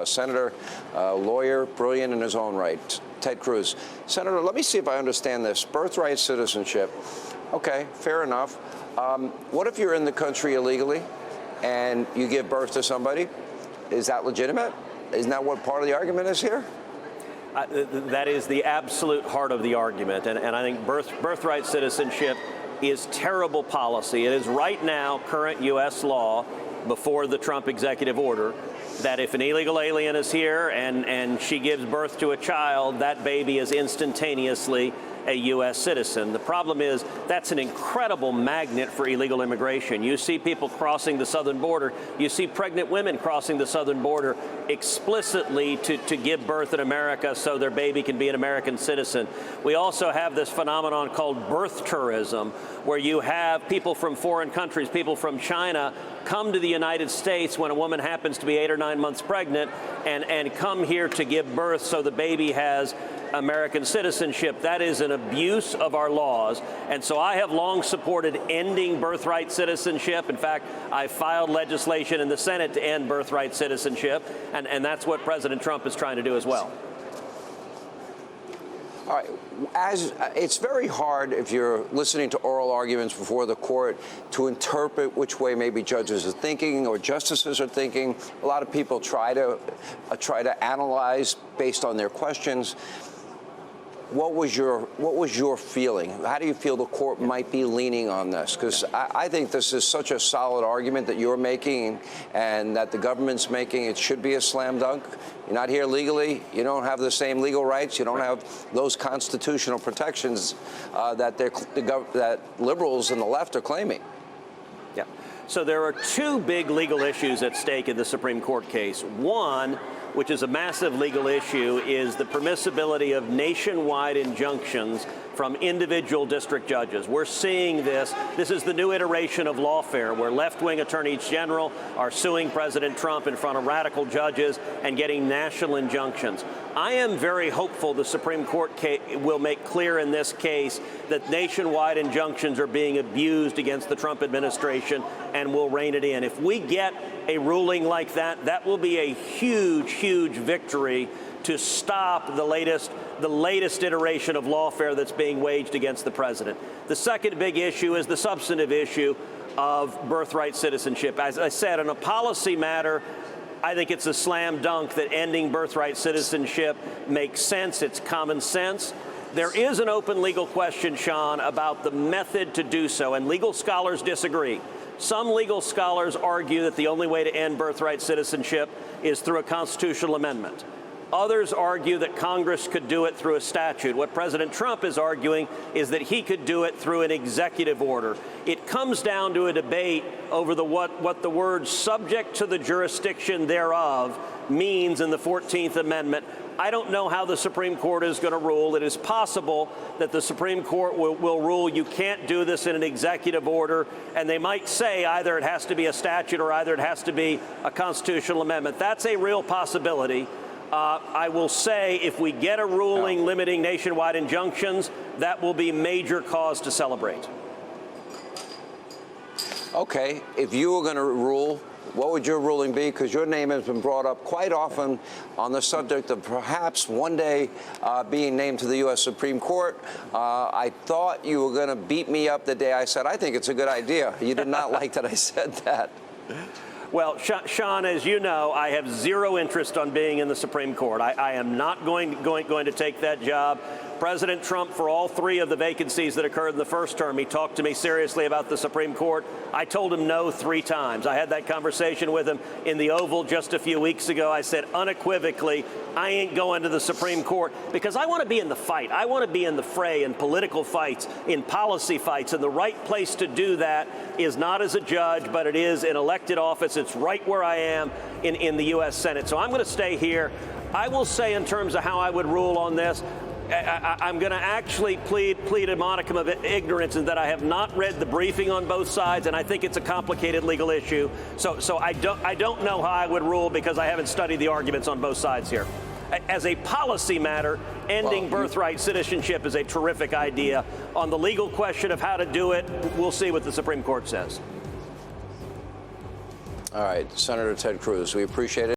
A senator, lawyer, brilliant in his own right, Ted Cruz. Senator, let me see if I understand this. Birthright citizenship. Okay, fair enough. What if you're in the country illegally and you give birth to somebody? Is that legitimate? Isn't that what part of the argument is here? That is the absolute heart of the argument. And I think birthright citizenship is terrible policy. It is right now current U.S. law before the Trump executive order that if an illegal alien is here and she gives birth to a child, that baby is instantaneously a U.S. citizen. The problem is that's an incredible magnet for illegal immigration. You see people crossing the southern border. You see pregnant women crossing the southern border explicitly to give birth in America so their baby can be an American citizen. We also have this phenomenon called birth tourism, where you have people from foreign countries, people from China, come to the United States when a woman happens to be 8 or 9 months pregnant and come here to give birth so the baby has American citizenship. That is an abuse of our laws. And so I have long supported ending birthright citizenship. In fact, I filed legislation in the Senate to end birthright citizenship. And that's what President Trump is trying to do as well. All right. It's very hard if you're listening to oral arguments before the court to interpret which way maybe judges are thinking or justices are thinking. A lot of people try to analyze based on their questions. What was your feeling? How do you feel the court might be leaning on this? Because I think this is such a solid argument that you're making and that the government's making. It should be a slam dunk. You're not here legally. You don't have the same legal rights. You don't have those constitutional protections that liberals and the left are claiming. Yeah. So there are two big legal issues at stake in the Supreme Court case. One, which is a massive legal issue, is the permissibility of nationwide injunctions from individual district judges. We're seeing this. This is the new iteration of lawfare, where left-wing attorneys general are suing President Trump in front of radical judges and getting national injunctions. I am very hopeful the Supreme Court will make clear in this case that nationwide injunctions are being abused against the Trump administration and will rein it in. If we get a ruling like that, that will be a huge, huge victory to stop the latest iteration of lawfare that's being waged against the president. The second big issue is the substantive issue of birthright citizenship. As I said, on a policy matter, I think it's a slam dunk that ending birthright citizenship makes sense. It's common sense. There is an open legal question, Sean, about the method to do so, and legal scholars disagree. Some legal scholars argue that the only way to end birthright citizenship is through a constitutional amendment. Others argue that Congress could do it through a statute. What President Trump is arguing is that he could do it through an executive order. It comes down to a debate over what the word subject to the jurisdiction thereof means in the 14th Amendment. I don't know how the Supreme Court is going to rule. It is possible that the Supreme Court will rule you can't do this in an executive order, and they might say either it has to be a statute or either it has to be a constitutional amendment. That's a real possibility. I will say if we get a ruling limiting nationwide injunctions, that will be major cause to celebrate. Okay, if you were going to rule, what would your ruling be? Because your name has been brought up quite often on the subject of perhaps one day being named to the U.S. Supreme Court. I thought you were going to beat me up the day I said, I think it's a good idea. You did not like that I said that. Well, Sean, as you know, I have zero interest on being in the Supreme Court. I am not going to take that job. President Trump, for all three of the vacancies that occurred in the first term, he talked to me seriously about the Supreme Court. I told him no 3 times. I had that conversation with him in the Oval just a few weeks ago. I said unequivocally, I ain't going to the Supreme Court because I want to be in the fight. I want to be in the fray, in political fights, in policy fights. And the right place to do that is not as a judge, but it is in elected office. It's right where I am in the U.S. Senate. So I'm going to stay here. I will say in terms of how I would rule on this, I'm going to actually plead a modicum of ignorance in that I have not read the briefing on both sides, and I think it's a complicated legal issue. So I don't know how I would rule because I haven't studied the arguments on both sides here. As a policy matter, ending birthright citizenship is a terrific idea. On the legal question of how to do it, we'll see what the Supreme Court says. All right, Senator Ted Cruz, we appreciate it.